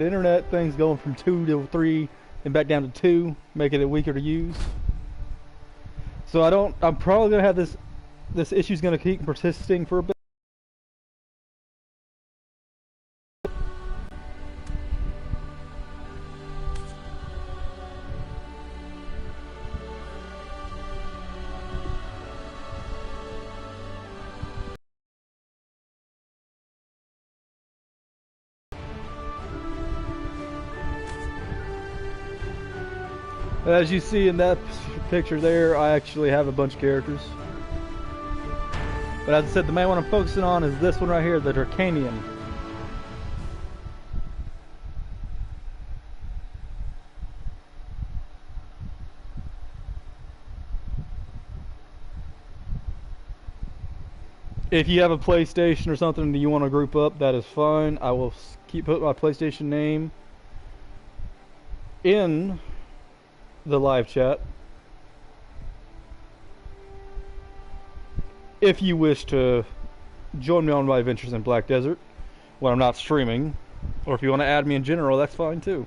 The internet thing's going from 2 to 3 and back down to 2, making it weaker to use. So I'm probably gonna have this issue's gonna keep persisting for a bit. As you see in that picture there, I actually have a bunch of characters. But as I said, the main one I'm focusing on is this one right here, the Dracanian. If you have a PlayStation or something that you want to group up, that is fine. I will keep putting my PlayStation name in the live chat. If you wish to join me on my adventures in Black Desert when I'm not streaming, or if you want to add me in general, that's fine too.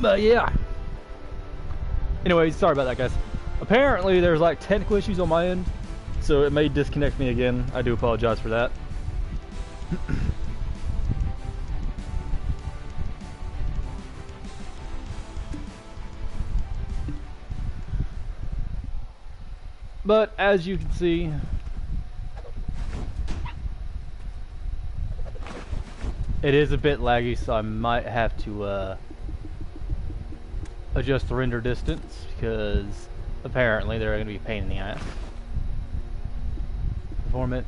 But yeah. Anyways, sorry about that, guys. Apparently, there's like technical issues on my end, so it may disconnect me again. I do apologize for that. But as you can see, it is a bit laggy, so I might have to adjust the render distance, because apparently they're going to be a pain in the ass. Performance.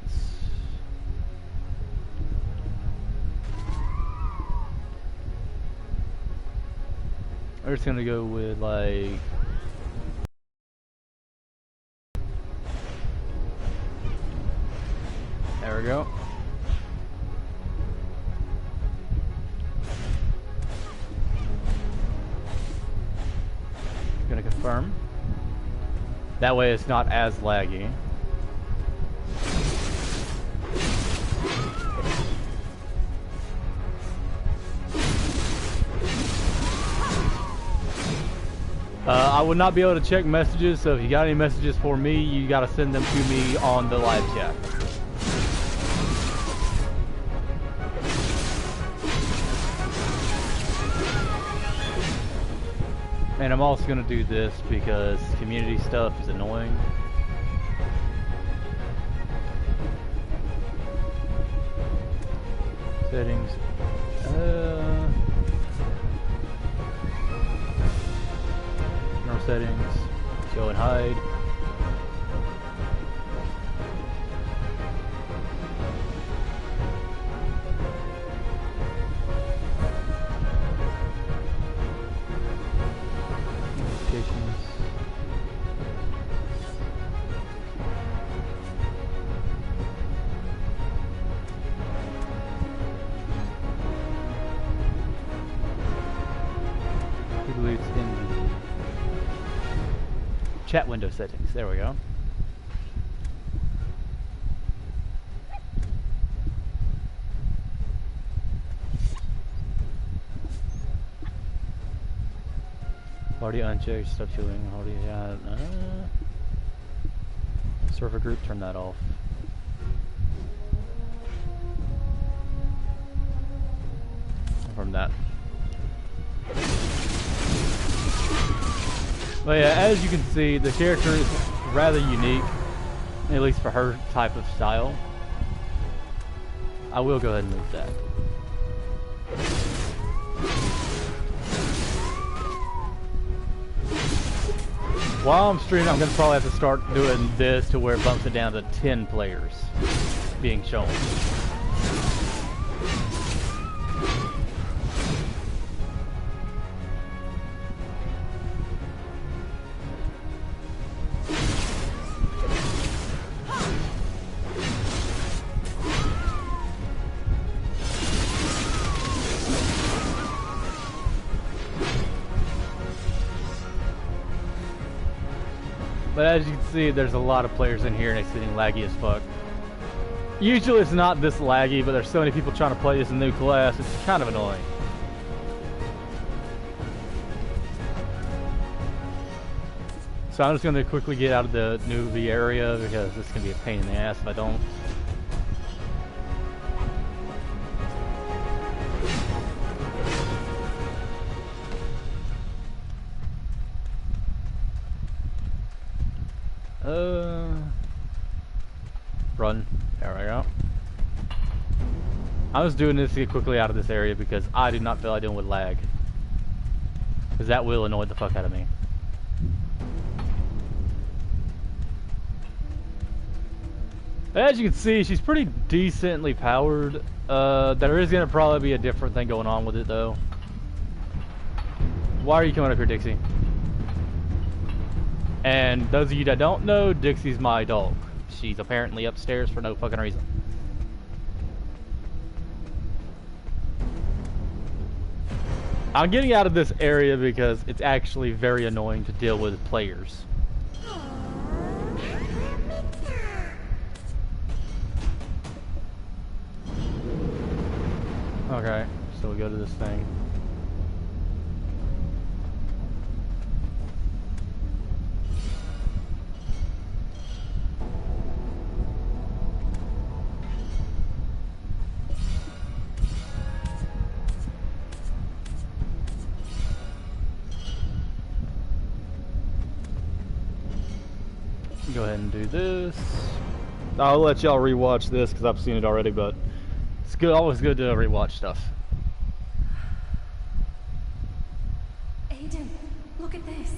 We're just going to go with like... There we go. Gonna confirm. That way it's not as laggy. I would not be able to check messages, so if you got any messages for me, you gotta send them to me on the live chat. And I'm also going to do this because community stuff is annoying. Settings. No settings. Show and hide. Chat window settings. There we go. Already unchecked. Stop showing. Already. Server group. Turn that off. From that. But yeah, as you can see, the character is rather unique, at least for her type of style. I will go ahead and move that. While I'm streaming, I'm going to probably have to start doing this to where it bumps it down to 10 players being shown. But as you can see, there's a lot of players in here and it's getting laggy as fuck. Usually it's not this laggy, but there's so many people trying to play this new class, it's kind of annoying. So I'm just going to quickly get out of the newbie area because this is going to be a pain in the ass if I don't. Run. There we go. I was doing this to get quickly out of this area because I do not feel like dealing with lag. Because that will annoy the fuck out of me. As you can see, she's pretty decently powered. There is going to probably be a different thing going on with it, though. Why are you coming up here, Dixie? And those of you that don't know, Dixie's my dog. She's apparently upstairs for no fucking reason. I'm getting out of this area because it's actually very annoying to deal with players. Okay, so we go to this thing. Go ahead and do this. I'll let y'all rewatch this because I've seen it already, but it's good. Always good to rewatch stuff. Aiden, look at this.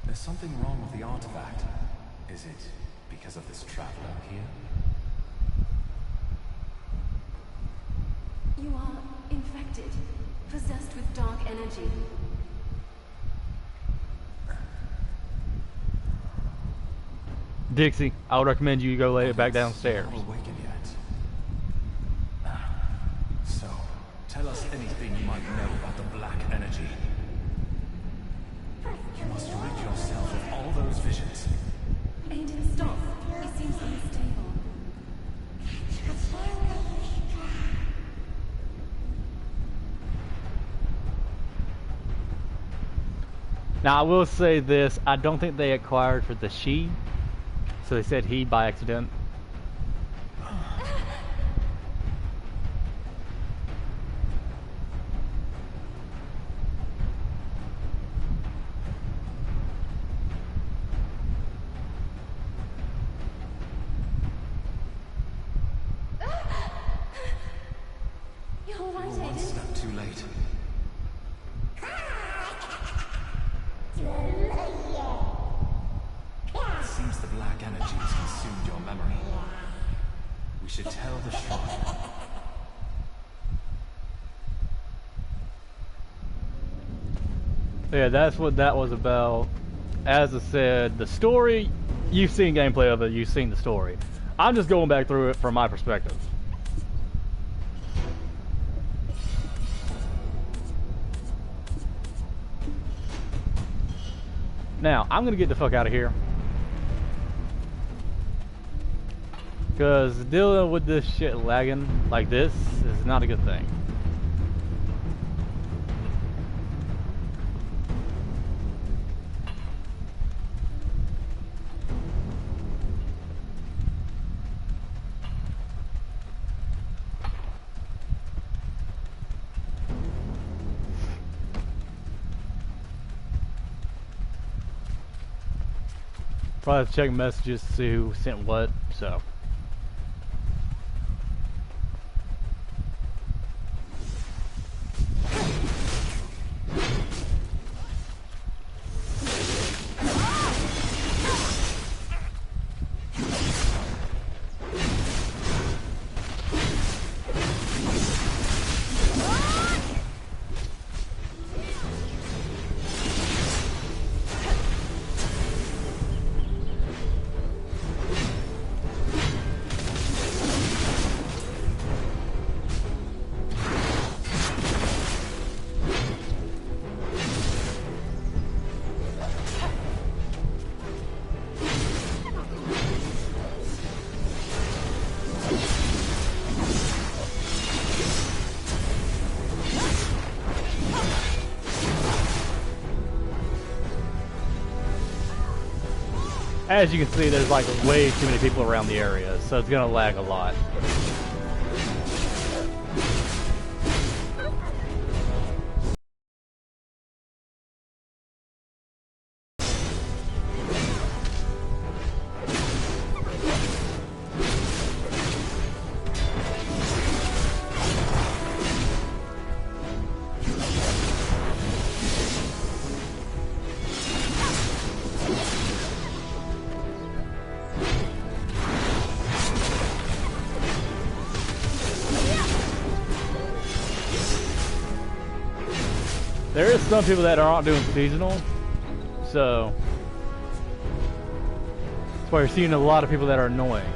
There's something wrong with the artifact. Is it because of this traveler here? You are infected, possessed with dark energy. Dixie, I would recommend you go lay it back downstairs. Not awakened yet. So, tell us anything you might know about the black energy. You must rid yourself of all those visions. Aiden, stop. He seems unstable. Now, I will say this. I don't think they acquired for the she. So they said he by accident. You're all right, One Aiden. step too late. It seems the black energy has consumed your memory. We should tell the shrine. Yeah, that's what that was about. As I said, the story, you've seen gameplay of it, you've seen the story. I'm just going back through it from my perspective. Now, I'm gonna get the fuck out of here. Because dealing with this shit lagging like this is not a good thing. Probably have to check messages to see who sent what, so. as you can see, there's like way too many people around the area, so it's gonna lag a lot. There is some people that aren't doing seasonal, so that's why you're seeing a lot of people that are annoying.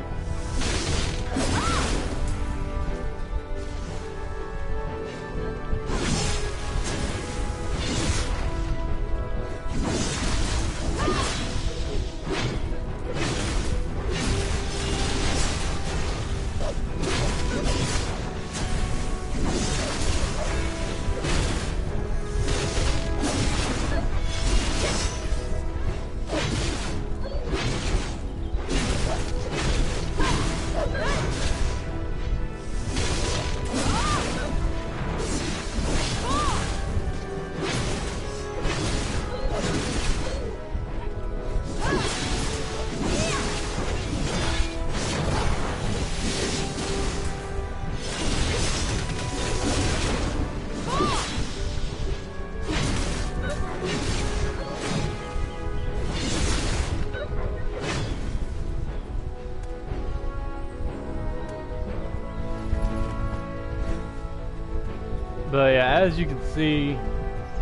But yeah, as you can see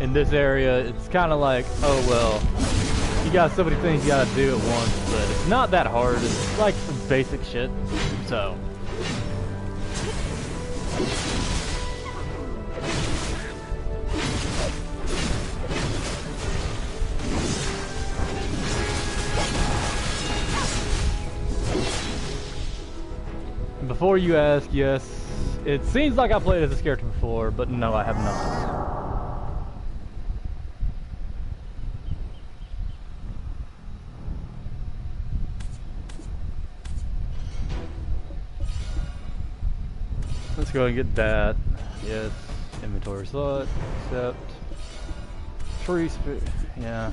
in this area, it's kind of like, oh well, you got so many things you gotta do at once, but it's not that hard. It's like some basic shit, so. Before you ask, yes, it seems like I played as this character before, but no, I have not. Let's go and get that. Yes, inventory slot, accept. Tree yeah.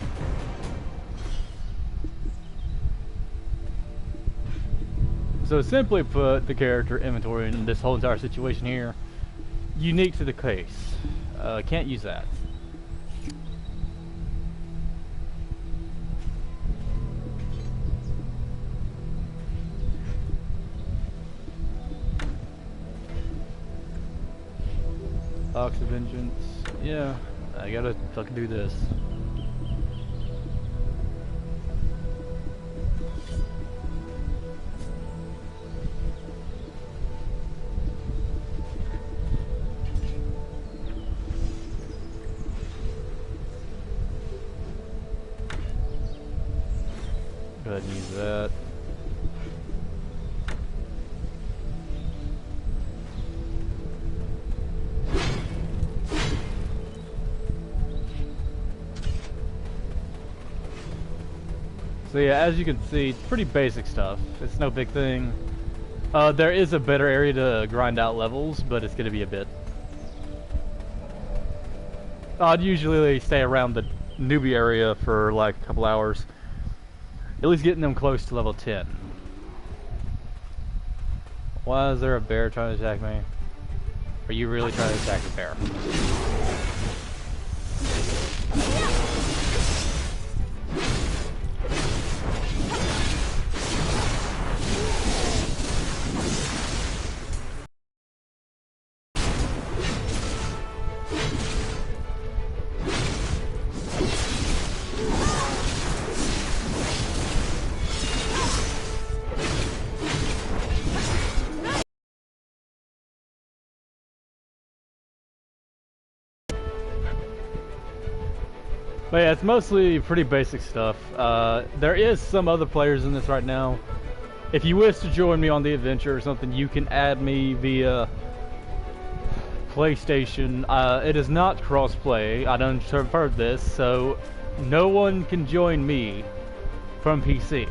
So simply put, the character inventory in this whole entire situation here, unique to the case. Can't use that. Ox of Vengeance. Yeah, I gotta fucking do this. Go ahead and use that. So yeah, as you can see, it's pretty basic stuff. It's no big thing. There is a better area to grind out levels, but it's going to be a bit. I'd usually stay around the newbie area for like a couple hours. At least getting them close to level 10. Why is there a bear trying to attack me? Are you really trying to attack the bear? But yeah, it's mostly pretty basic stuff. There is some other players in this right now. If you wish to join me on the adventure or something, you can add me via PlayStation. It is not cross-play. I don't have heard this, so no one can join me from PC.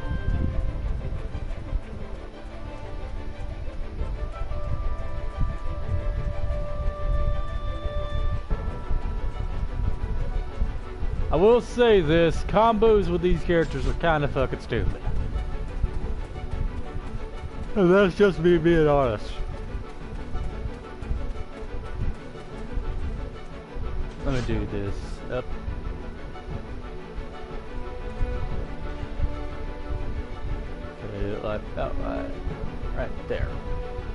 I will say this, combos with these characters are kind of fucking stupid. And that's just me being honest. Let me do this. Up. Put it like that, right there.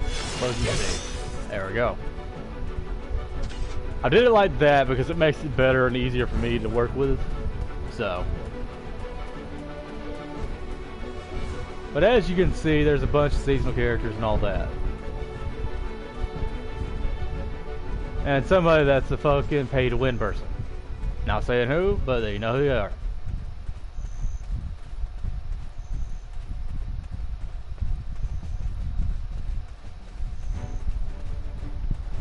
Close the save. There we go. I did it like that because it makes it better and easier for me to work with. So. But as you can see, there's a bunch of seasonal characters and all that. And somebody that's a fucking pay-to-win person. Not saying who, but they know who they are.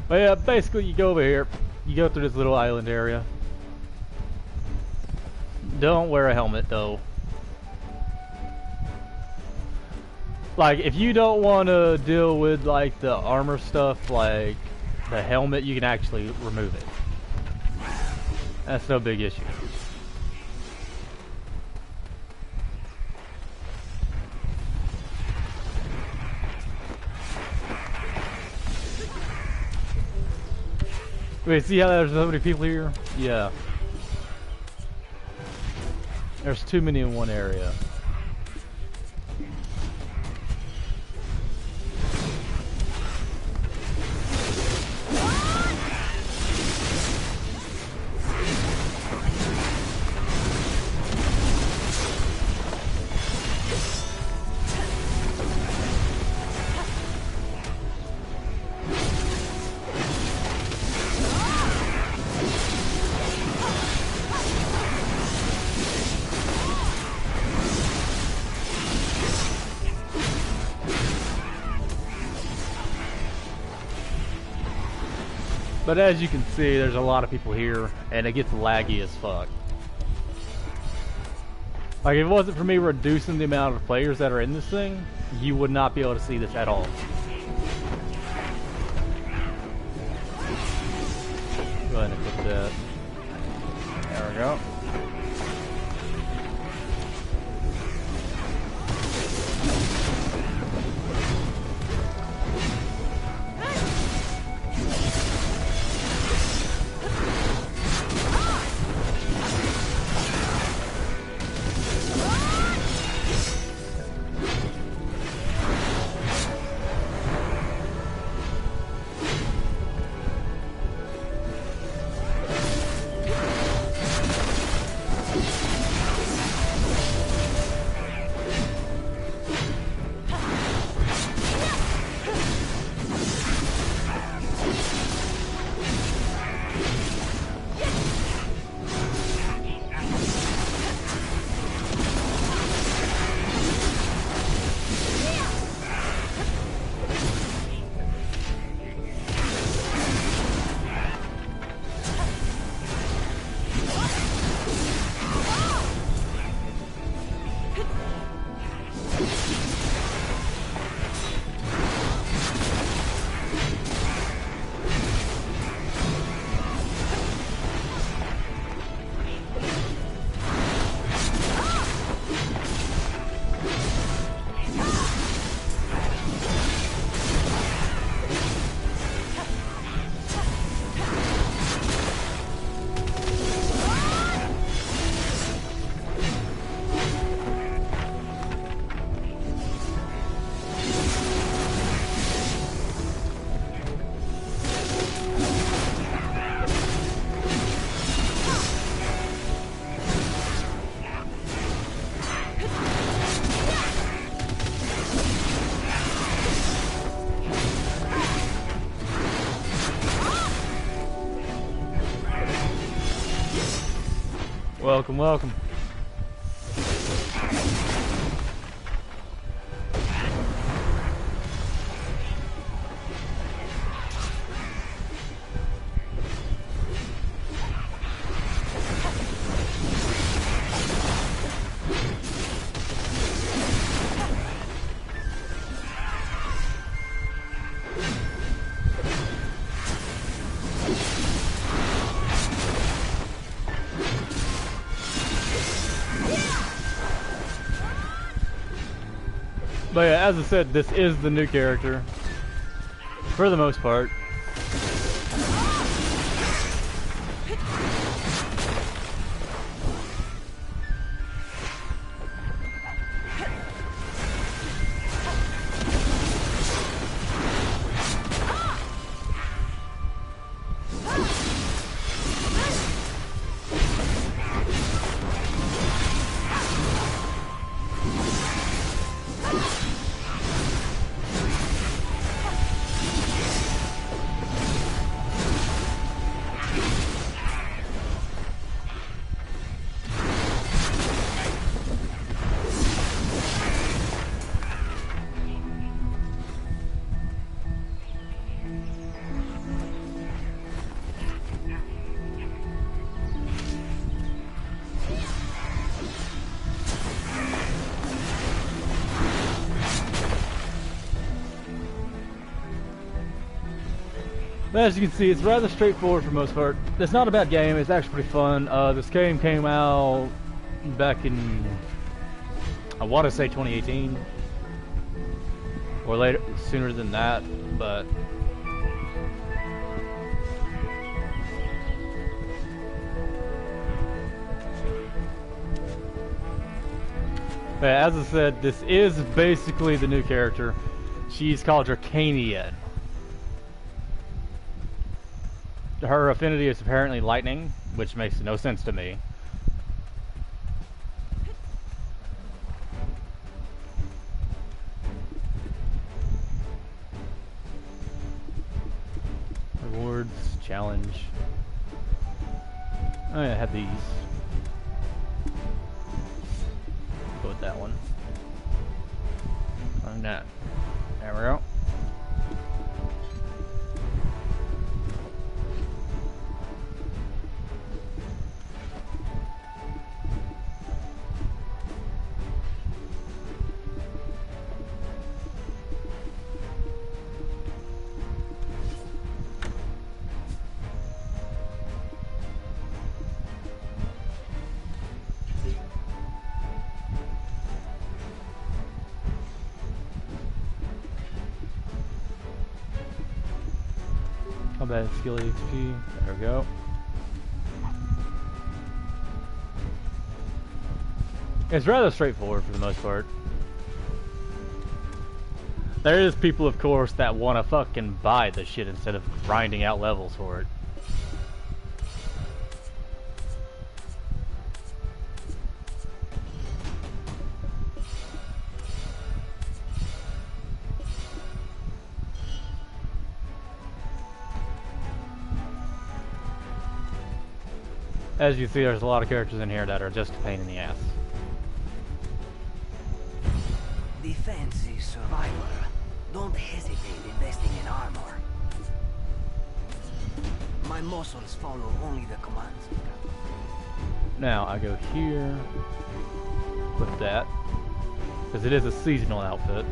But yeah, basically you go over here, you go through this little island area. Don't wear a helmet though. Like, if you don't want to deal with like the armor stuff, like the helmet, you can actually remove it. That's no big issue. Wait, see how there's so many people here? Yeah. There's too many in one area. But as you can see, there's a lot of people here, and it gets laggy as fuck. Like, if it wasn't for me reducing the amount of players that are in this thing, you would not be able to see this at all. Go ahead and put that. There we go. Welcome, welcome. But yeah, as I said, this is the new character. For the most part. But as you can see, it's rather straightforward for the most part. It's not a bad game, it's actually pretty fun. This game came out back in, I want to say 2018. Or later, sooner than that, but... But as I said, this is basically the new character. She's called Dracania. Her affinity is apparently lightning, which makes no sense to me. Rewards, challenge. Oh yeah, I have these. Go with that one. Like that. There we go. Combat skill HP. There we go. It's rather straightforward for the most part. There is people, of course, that want to fucking buy the shit instead of grinding out levels for it. As you see, there's a lot of characters in here that are just a pain in the ass. Defense is survival. Don't hesitate investing in armor. My muscles follow only the commands. Now, I go here with that, because it is a seasonal outfit.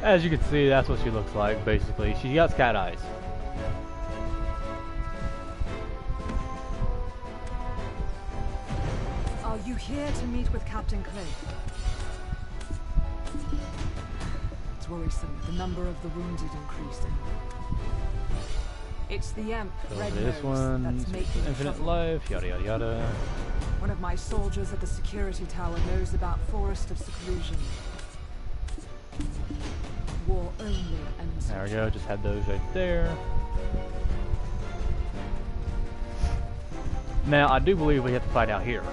As you can see, that's what she looks like, basically. She got cat eyes. Are you here to meet with Captain Cliff? It's worrisome, the number of the wounded increasing. It's the Emp, So Red this Nose, one, that's making infinite trouble. life, yada yada yada. One of my soldiers at the security tower knows about Forest of Seclusion. War only and There we go, just had those right there. Now, I do believe we have to fight out here.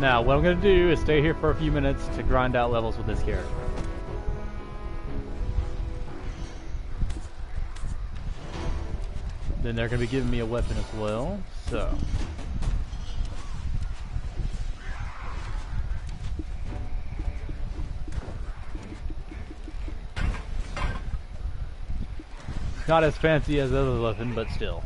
Now, what I'm going to do is stay here for a few minutes to grind out levels with this character. Then they're going to be giving me a weapon as well, so... Not as fancy as the other weapon, but still.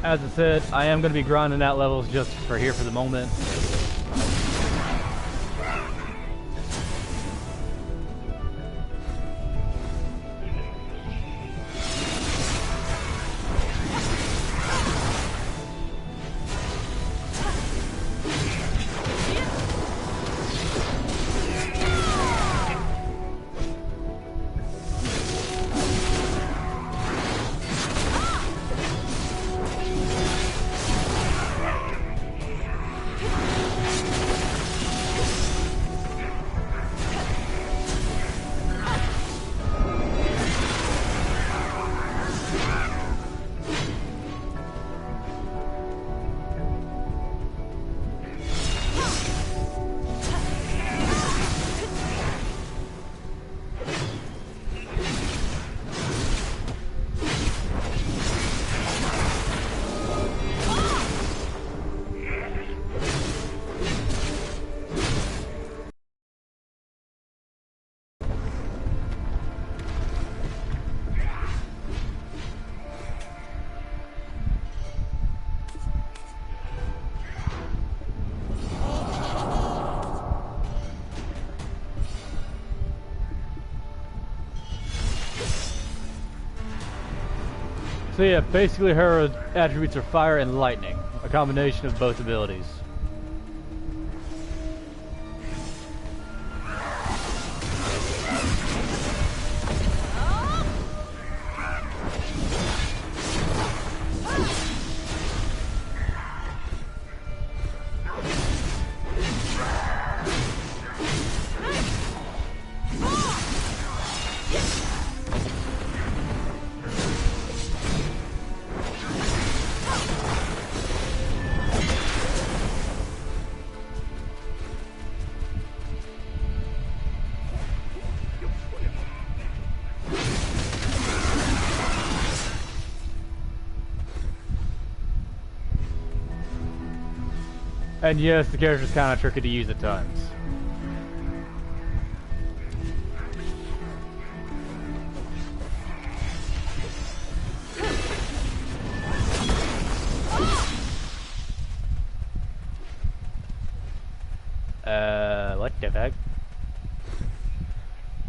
As I said, I am going to be grinding out levels just for here for the moment. So yeah, basically her attributes are fire and lightning, a combination of both abilities. And yes, the character's kind of tricky to use at times. What the fuck?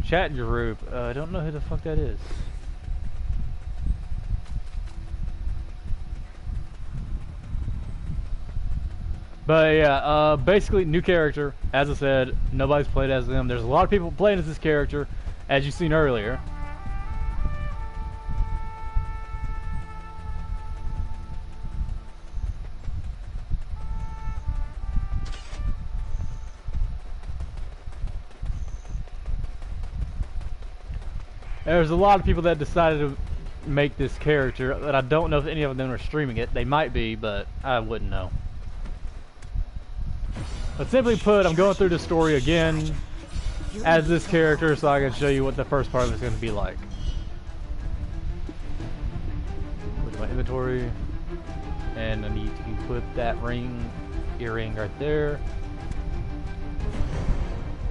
Chat group. I don't know who the fuck that is. But yeah, basically new character. As I said, nobody's played as them. There's a lot of people playing as this character, as you've seen earlier. There's a lot of people that decided to make this character, and I don't know if any of them are streaming it. They might be, but I wouldn't know. But simply put, I'm going through the story again as this character so I can show you what the first part of it's going to be like. With my inventory, and I need to put that earring right there.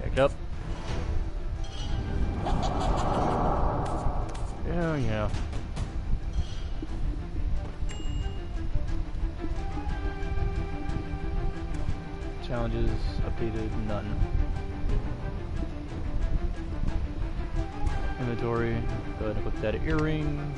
Back up. Yeah. Challenges updated, none. Inventory, go ahead and put that earring.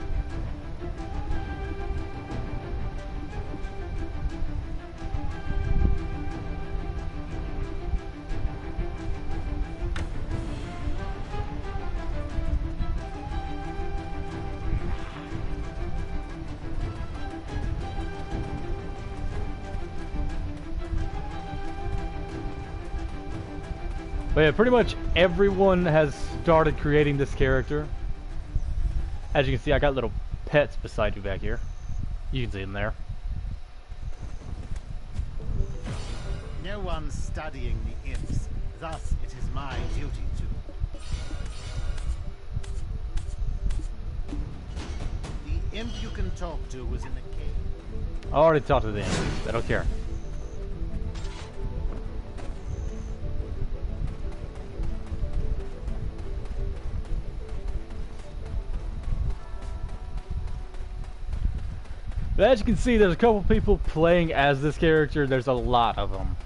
But yeah, pretty much everyone has started creating this character. As you can see, I got little pets beside you back here. You can see them there. No one's studying the imps, thus it is my duty to. The imp you can talk to was in the cave. I already talked to the imps. I don't care. But as you can see, there's a couple people playing as this character. There's a lot of them.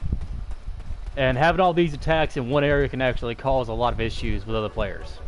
And having all these attacks in one area can actually cause a lot of issues with other players.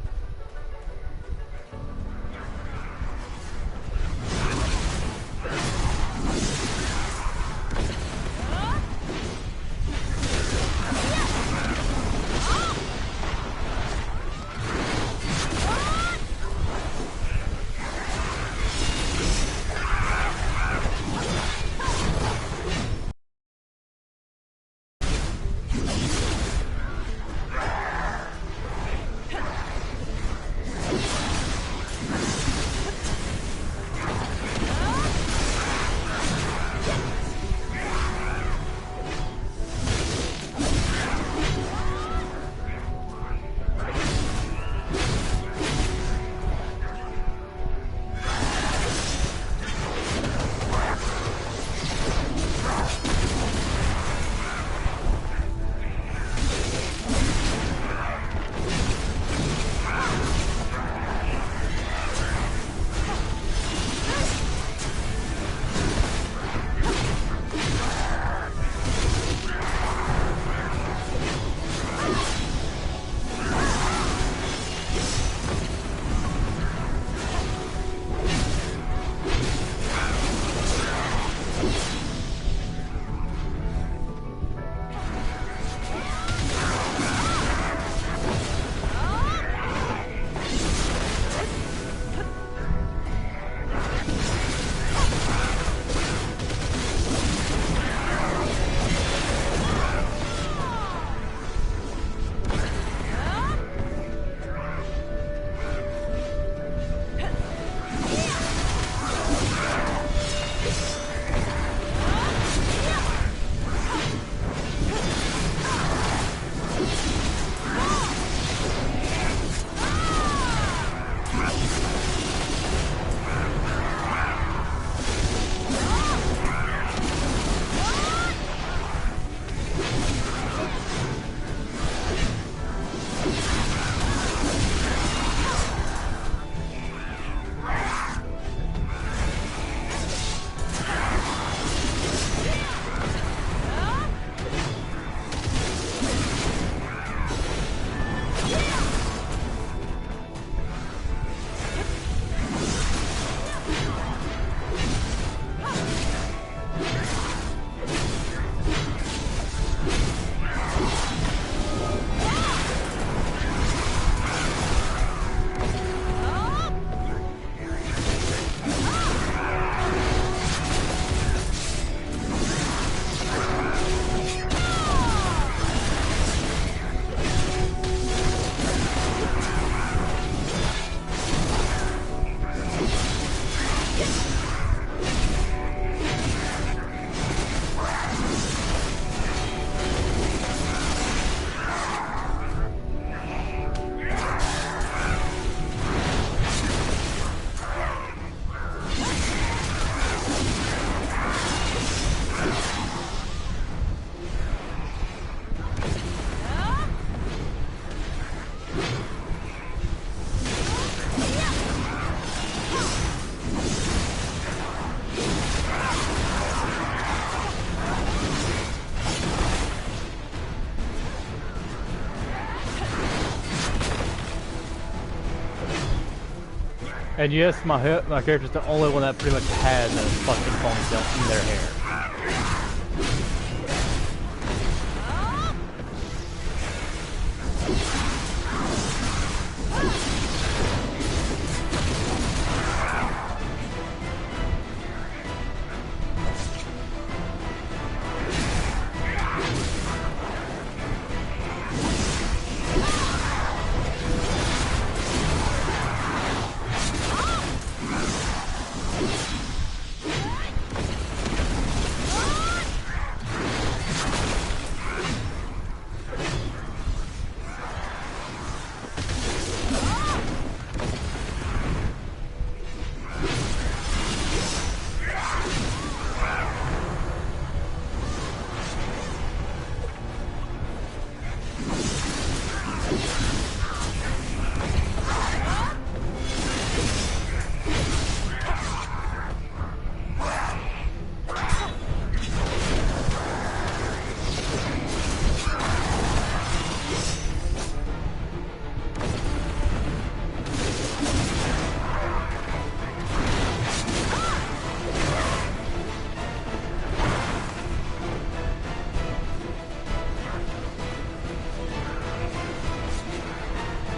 And yes, my character's the only one that pretty much has a fucking ponytail in their hair.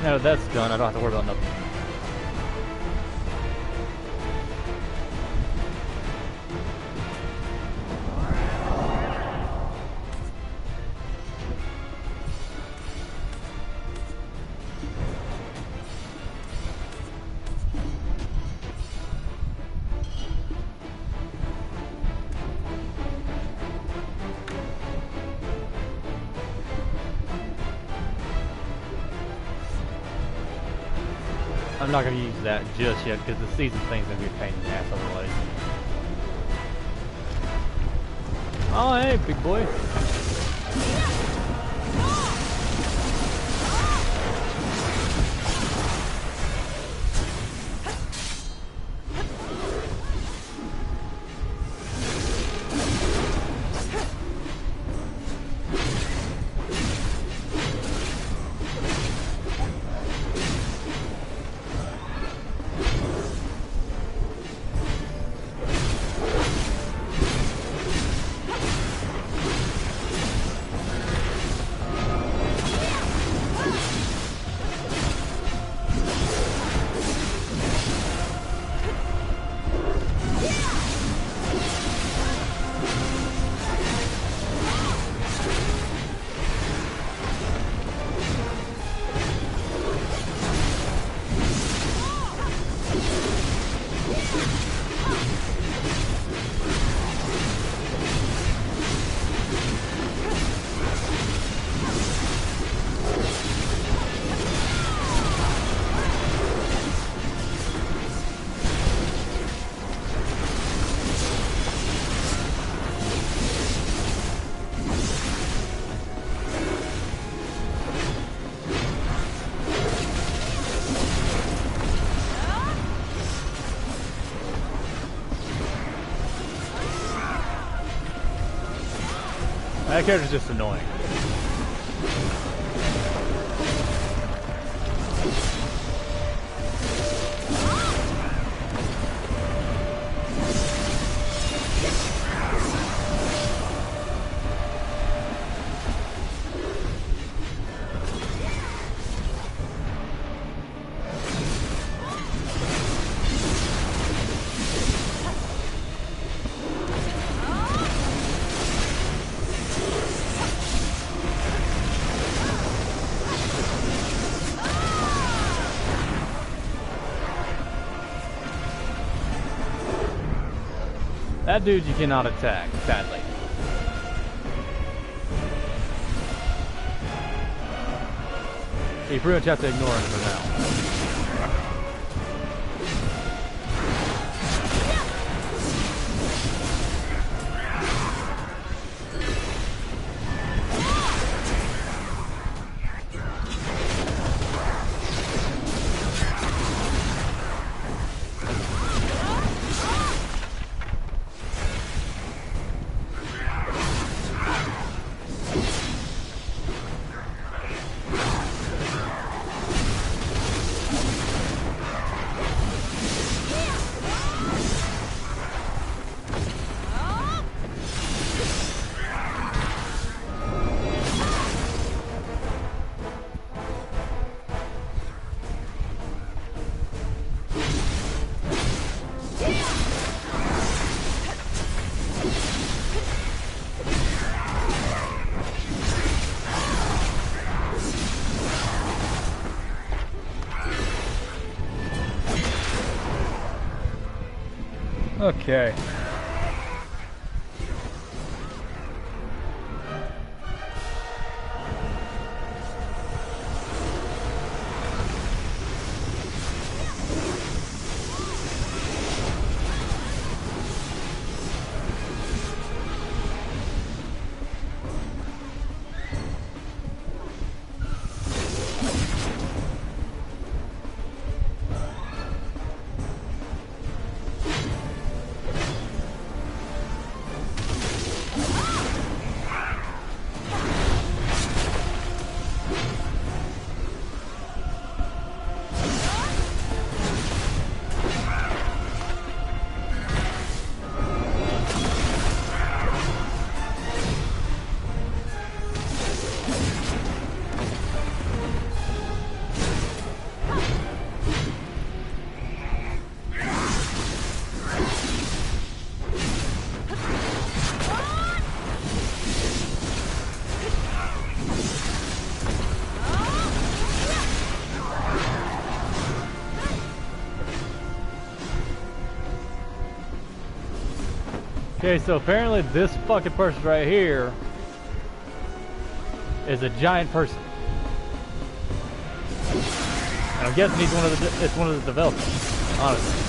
Now that that's done, I don't have to worry about nothing. I'm not going to use that just yet because the season thing's going to be a pain in the ass otherwise. Oh, hey, big boy. That character's just annoying. That dude you cannot attack, sadly. You pretty much have to ignore him for now. Okay. Okay, so apparently this fucking person right here is a giant person. And I'm guessing he's one of the developers, honestly.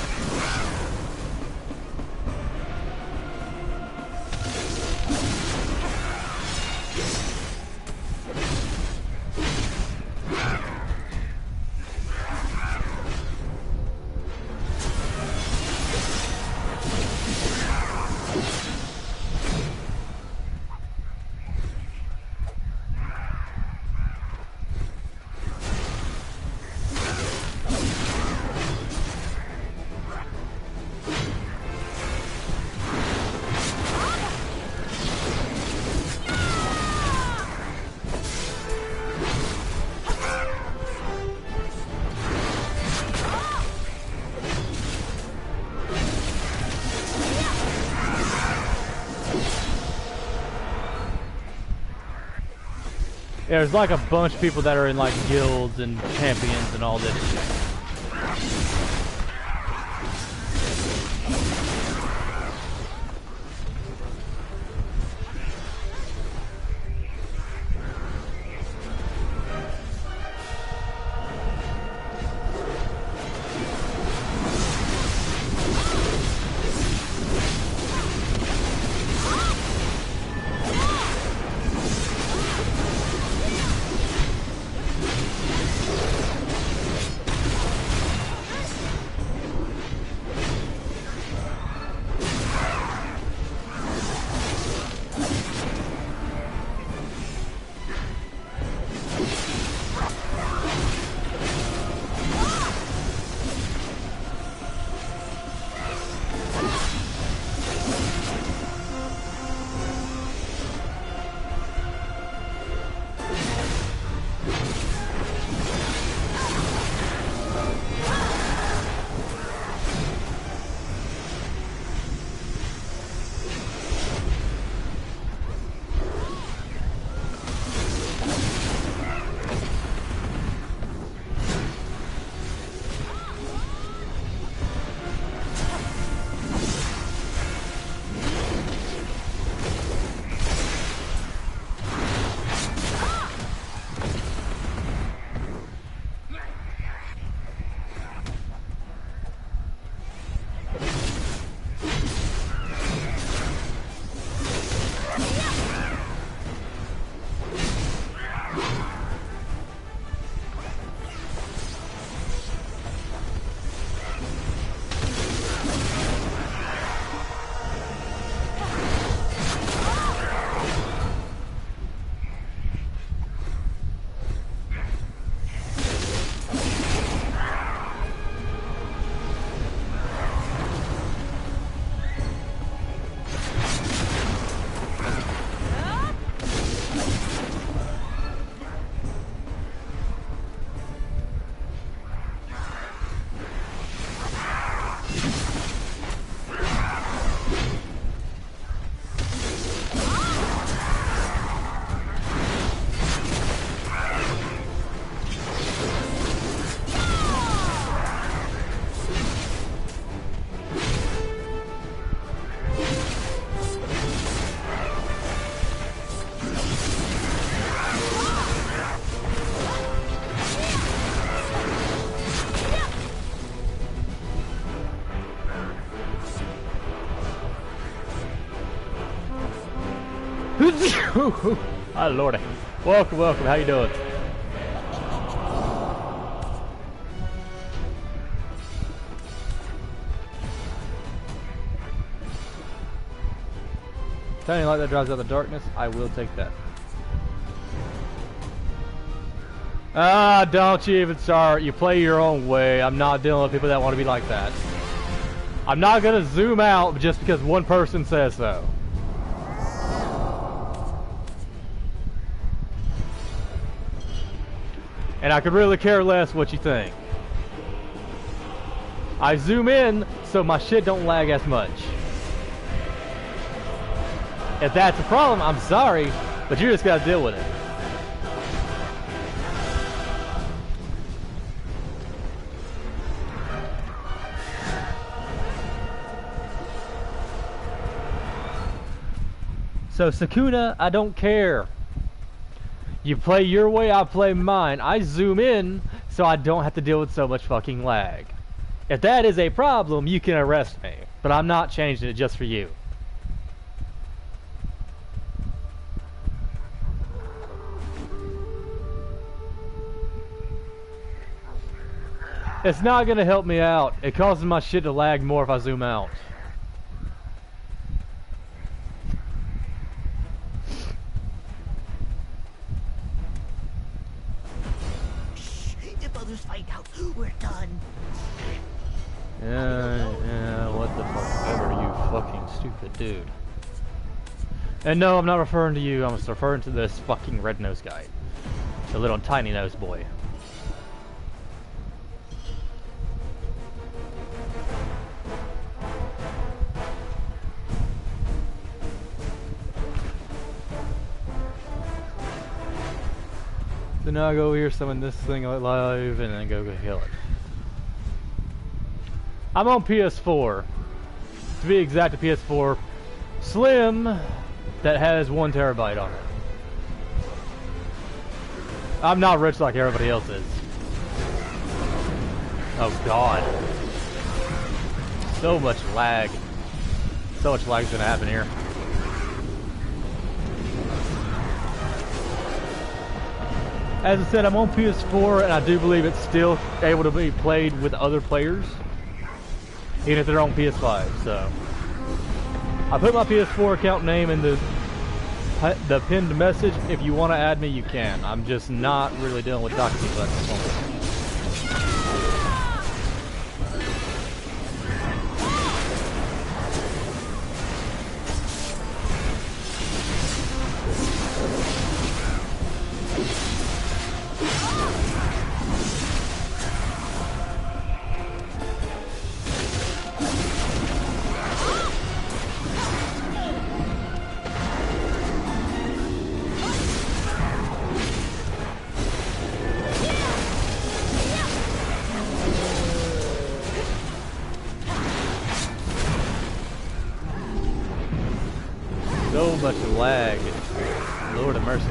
Yeah, there's like a bunch of people that are in like guilds and champions and all this shit. Whew, whew. Oh lordy. Welcome, welcome. How you doing? Shining light that drives out the darkness. I will take that. Ah, don't you even start. You play your own way. I'm not dealing with people that want to be like that. I'm not gonna zoom out just because one person says so. And I could really care less what you think. I zoom in so my shit don't lag as much. If that's a problem, I'm sorry, but you just gotta deal with it. So Sukuna, I don't care. You play your way, I play mine. I zoom in so I don't have to deal with so much fucking lag. If that is a problem, you can arrest me, but I'm not changing it just for you. It's not gonna help me out. It causes my shit to lag more if I zoom out. If others find out, we're done. Yeah, what the fuck ever, you fucking stupid dude. And no, I'm not referring to you, I'm just referring to this fucking red-nosed guy. The little tiny-nosed boy. So now I go here, summon this thing live, and then go kill it. I'm on PS4. To be exact, a PS4 Slim that has 1 terabyte on it. I'm not rich like everybody else is. Oh god. So much lag. So much lag is gonna happen here. As I said, I'm on PS4 and I do believe it's still able to be played with other players, even if they're on PS5, so. I put my PS4 account name in the pinned message. If you want to add me, you can. I'm just not really dealing with docking people at this moment. So much lag. Lord of mercy.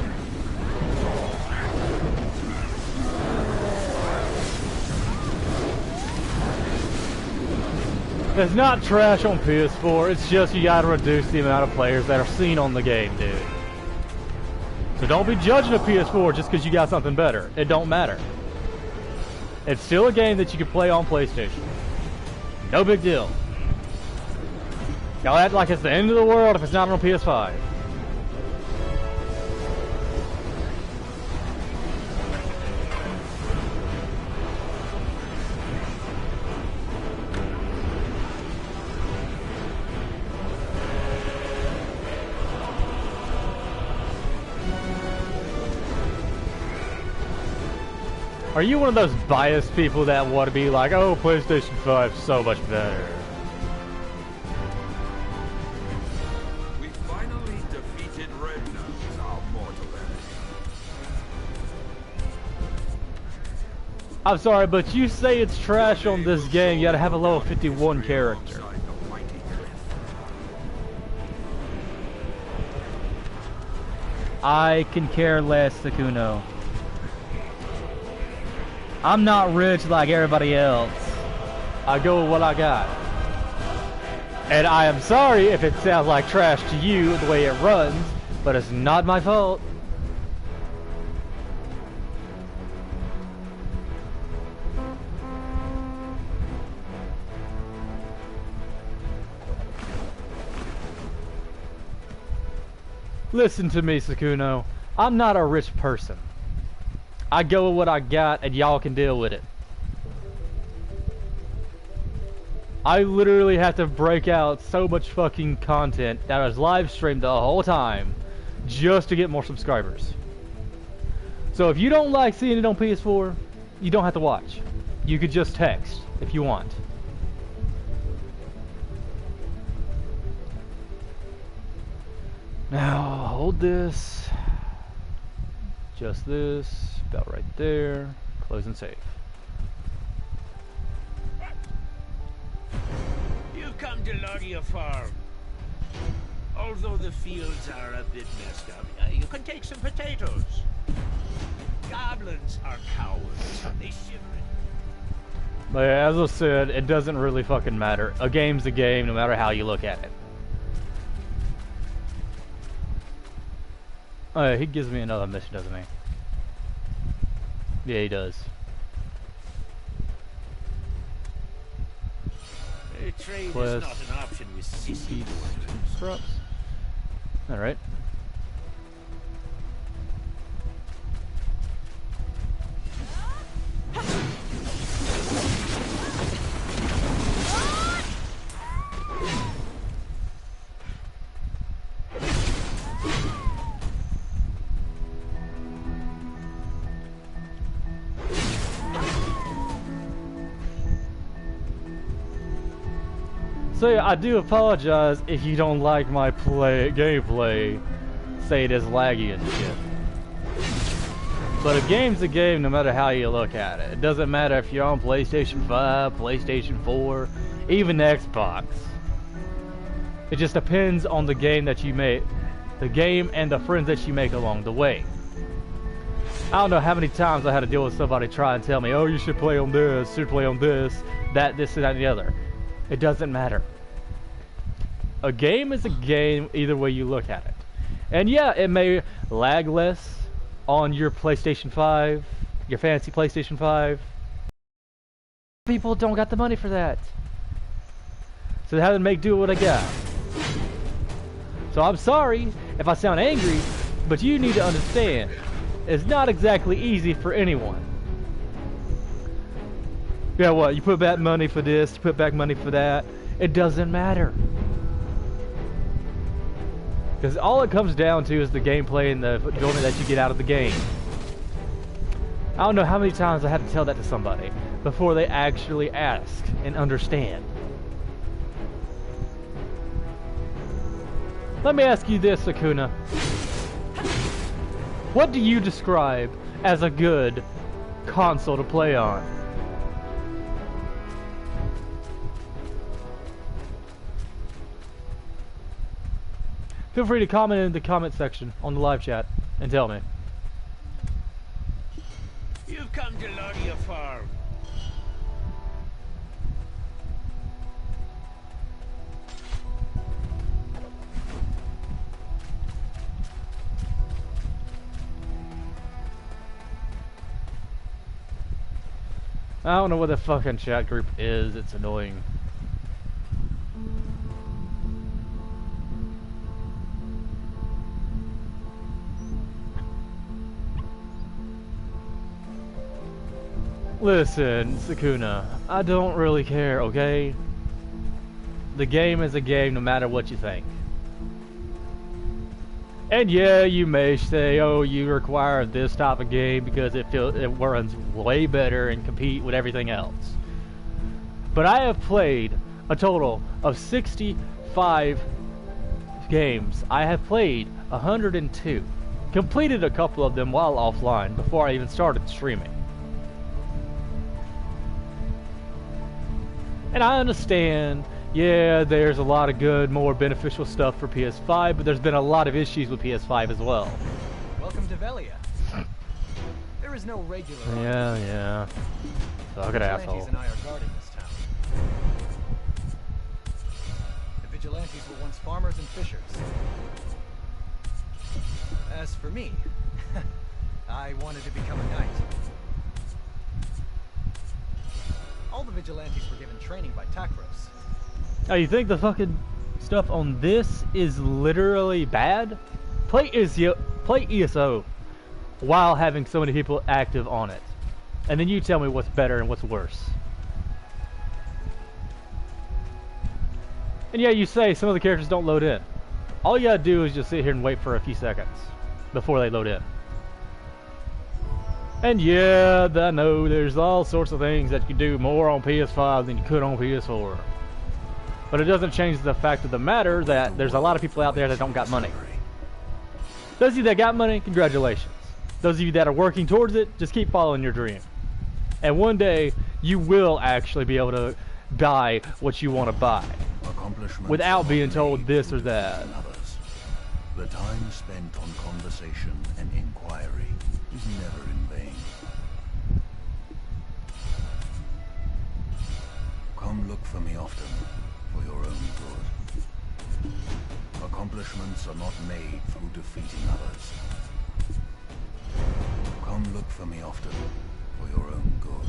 It's not trash on PS4, it's just you gotta reduce the amount of players that are seen on the game, dude. So don't be judging a PS4 just because you got something better. It don't matter. It's still a game that you can play on PlayStation. No big deal. Y'all act like it's the end of the world if it's not on PS5. Are you one of those biased people that want to be like, oh, PlayStation 5 is so much better? We finally defeated Red Nose, our mortal enemy. I'm sorry, but you say it's trash on this game, you gotta have a level 51 character. I can care less, Sakuno. I'm not rich like everybody else. I go with what I got. And I am sorry if it sounds like trash to you the way it runs, But it's not my fault. Listen to me, Sukuna. I'm not a rich person. I go with what I got and y'all can deal with it. I literally have to break out so much fucking content that was live streamed the whole time just to get more subscribers. So if you don't like seeing it on PS4, you don't have to watch. You could just text if you want. Now hold this. Just this. About right there. Close and save. You've come to Lardia Farm. Although the fields are a bit messed up, you can take some potatoes. Goblins are cowards. They shiver. But yeah, as I said, it doesn't really fucking matter. A game's a game, no matter how you look at it. Oh yeah, he gives me another mission, doesn't he? Yeah, he does. Trade Quest. is not an option with sissy dwellers. Crops. Alright. So yeah, I do apologize if you don't like my gameplay, say it is laggy and shit. But a game's a game no matter how you look at it. It doesn't matter if you're on PlayStation 5, PlayStation 4, even Xbox. It just depends on the game that you make, the game and the friends that you make along the way. I don't know how many times I had to deal with somebody try and tell me, oh, you should play on this, should play on this, that, this, and that, and the other. It doesn't matter. A game is a game either way you look at it. And yeah, it may lag less on your PlayStation 5, your fancy PlayStation 5. People don't got the money for that. So they have to make do with what I got. So I'm sorry if I sound angry, but you need to understand, it's not exactly easy for anyone. Yeah, what? You put back money for this, you put back money for that. It doesn't matter. Because all it comes down to is the gameplay and the enjoyment that you get out of the game. I don't know how many times I had to tell that to somebody before they actually ask and understand. Let me ask you this, Sukuna. What do you describe as a good console to play on? Feel free to comment in the comment section on the live chat and tell me. You've come to Lardia Farm. I don't know what the fucking chat group is, it's annoying. Listen, Sukuna, I don't really care, okay? The game is a game no matter what you think. And yeah, you may say, oh, you require this type of game because it runs way better and compete with everything else. But I have played a total of 65 games. I have played 102. Completed a couple of them while offline before I even started streaming. And I understand, yeah, there's a lot of good, more beneficial stuff for PS5, but there's been a lot of issues with PS5 as well. Welcome to Velia. There is no regular. Yeah. Fuck it, asshole. Vigilantes and I are guarding this town. The vigilantes were once farmers and fishers. As for me, I wanted to become a knight. All the vigilantes were given training by Takros. Oh, you think the fucking stuff on this is literally bad? Play ESO while having so many people active on it. And then you tell me what's better and what's worse. And yeah, you say some of the characters don't load in. All you gotta do is just sit here and wait for a few seconds before they load in. And yeah, I know there's all sorts of things that you can do more on PS5 than you could on PS4. But it doesn't change the fact of the matter that there's a lot of people out there that don't got money. Those of you that got money, congratulations. Those of you that are working towards it, just keep following your dream. And one day, you will actually be able to buy what you want to buy without being told this or that. The time spent on conversation and inquiry is never in vain. Come look for me often, for your own good. Accomplishments are not made through defeating others. Come look for me often, for your own good.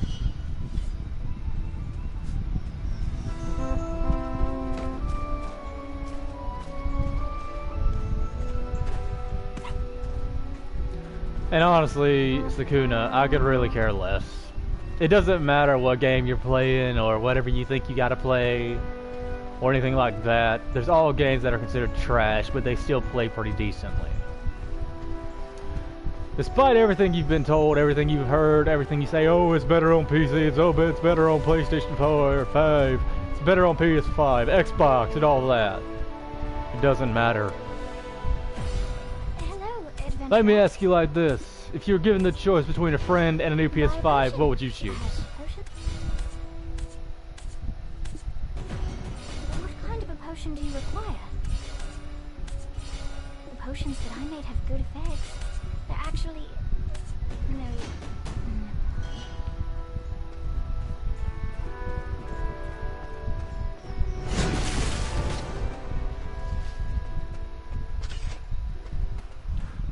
And honestly, Sukuna, I could really care less. It doesn't matter what game you're playing or whatever you think you gotta play or anything like that. There's all games that are considered trash, but they still play pretty decently. Despite everything you've been told, everything you've heard, everything you say, oh, it's better on PC, it's better on PlayStation 4 or 5, it's better on PS5, Xbox, and all that. It doesn't matter. Let me ask you like this. If you were given the choice between a friend and a new PS5, what would you choose? What kind of a potion do you require? The potions that I made have good effects. They're actually... no...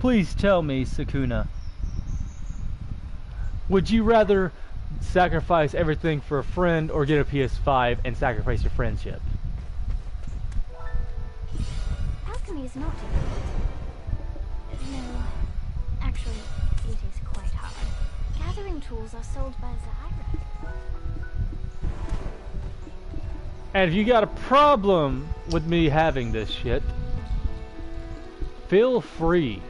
Please tell me, Sukuna, would you rather sacrifice everything for a friend or get a PS5 and sacrifice your friendship? Alchemy is not difficult. No, actually, it is quite hard. Gathering tools are sold by Zaira. And if you got a problem with me having this shit, feel free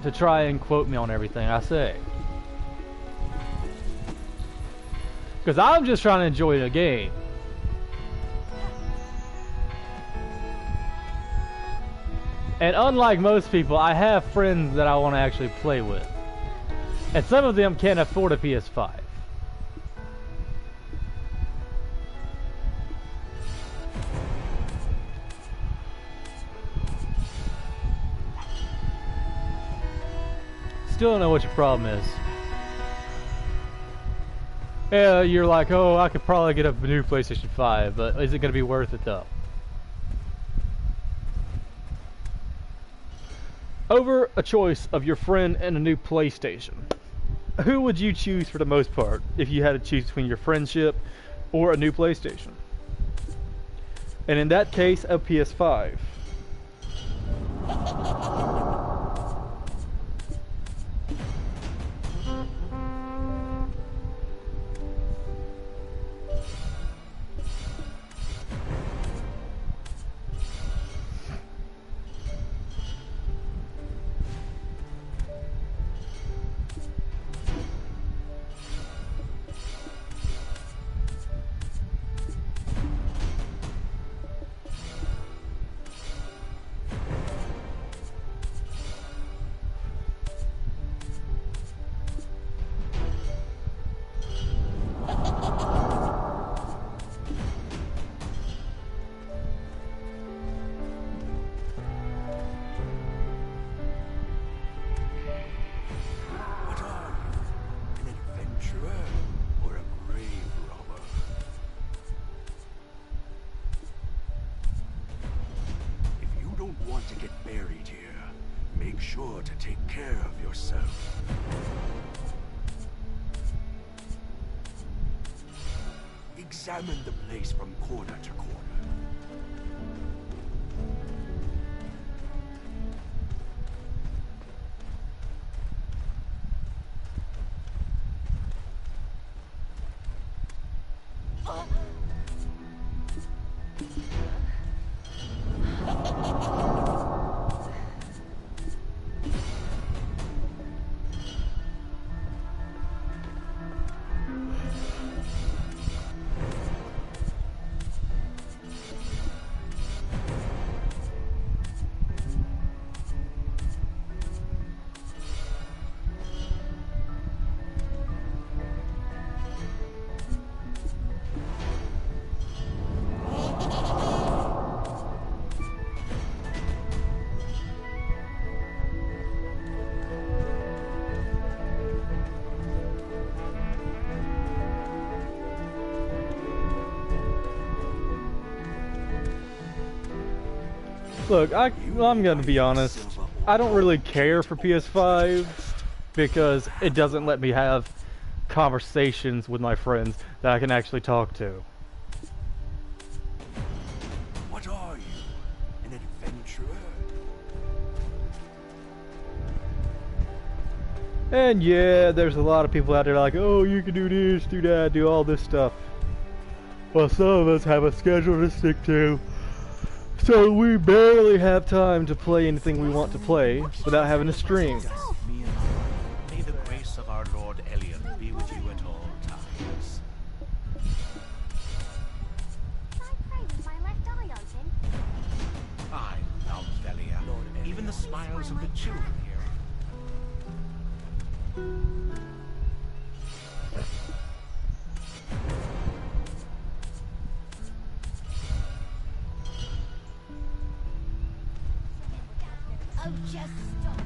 to try and quote me on everything I say. Because I'm just trying to enjoy the game. And unlike most people, I have friends that I want to actually play with. And some of them can't afford a PS5. Still don't know what your problem is. Yeah, you're like, oh, I could probably get a new PlayStation 5, but is it going to be worth it though? Over a choice of your friend and a new PlayStation, who would you choose for the most part if you had to choose between your friendship or a new PlayStation? And in that case, a PS5. Take care of yourself. Examine the place from corner to corner. Look, I'm gonna be honest. I don't really care for PS5 because it doesn't let me have conversations with my friends that I can actually talk to. What are you? An adventurer? And yeah, there's a lot of people out there like, oh, you can do this, do that, do all this stuff. Well, some of us have a schedule to stick to. So we barely have time to play anything we want to play without having to stream. May the grace of our Lord Elion be with you at all times. I love Velia. Even the smiles of the children here. Oh, just stop.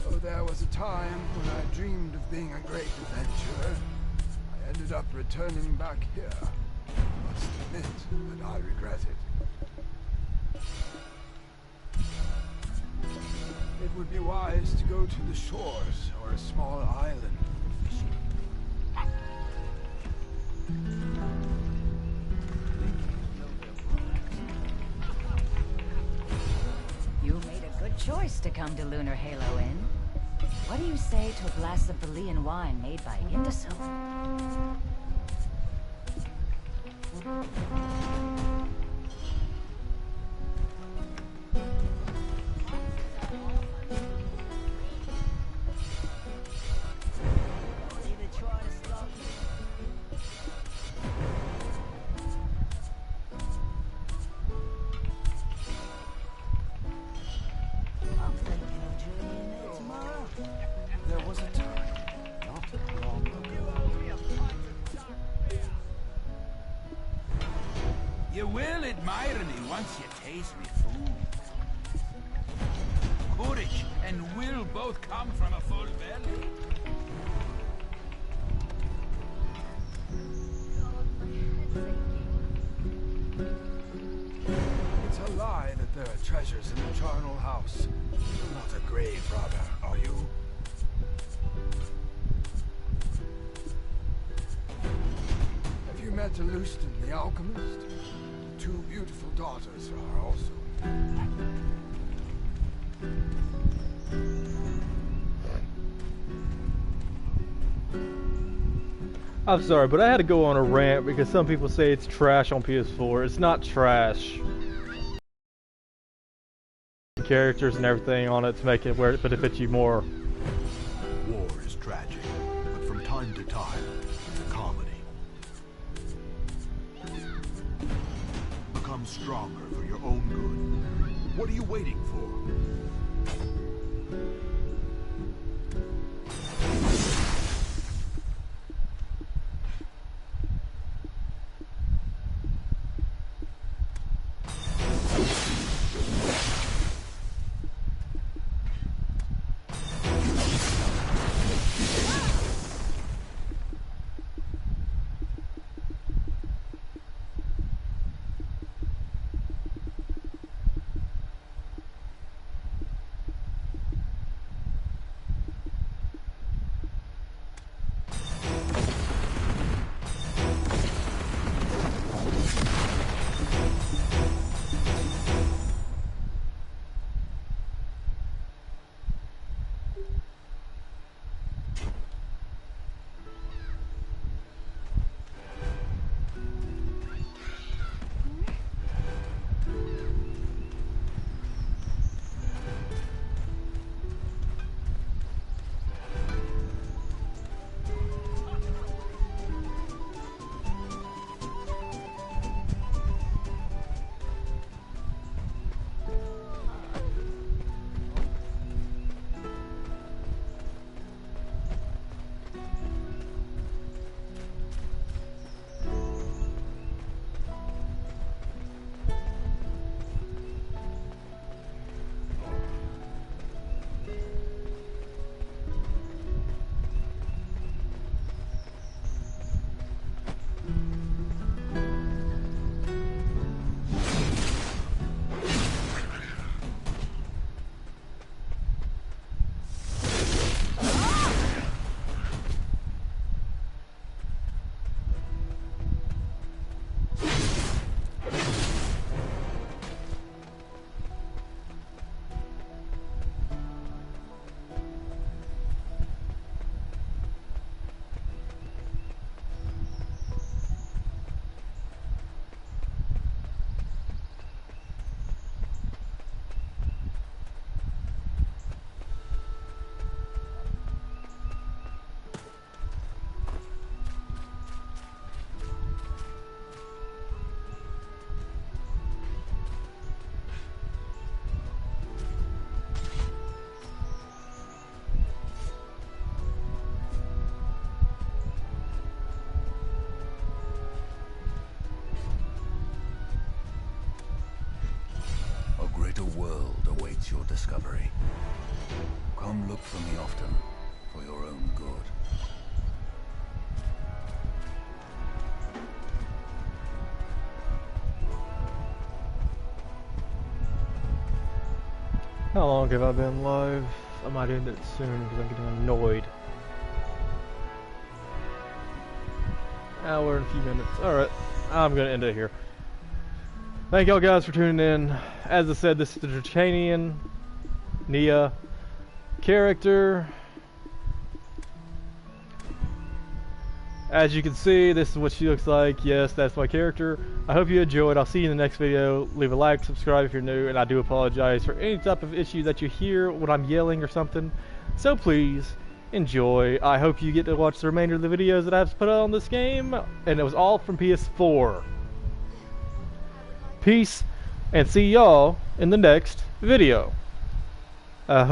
Oh, there was a time when I dreamed of being a great adventurer. I ended up returning back here. I must admit that I regret it. It would be wise to go to the shores or a small island for fishing. You made a good choice to come to Lunar Halo Inn. What do you say to a glass of Velian wine made by Indusel? There was a time, not long ago. You will admire me once you taste me food. Courage and will both come from a full belly. It's a lie that there are treasures in the charnel house. You're not a grave robber, are you? Have you met Alustin the alchemist? Two beautiful daughters are also. I'm sorry, but I had to go on a rant because some people say it's trash on PS4. It's not trash. Characters and everything on it to make it where it benefits you more. War is tragic, but from time to time, it's a comedy. Become stronger for your own good. What are you waiting for? greater world awaits your discovery. Come look for me often, for your own good. How long have I been live? I might end it soon because I'm getting annoyed. Hour and a few minutes. Alright, I'm going to end it here. Thank y'all guys for tuning in. As I said, this is the Dracanian Nia character. As you can see, this is what she looks like. Yes, that's my character. I hope you enjoyed. I'll see you in the next video. Leave a like, subscribe if you're new, and I do apologize for any type of issue that you hear when I'm yelling or something. So please, enjoy. I hope you get to watch the remainder of the videos that I've put out on this game, and it was all from PS4. Peace, and see y'all in the next video. I hope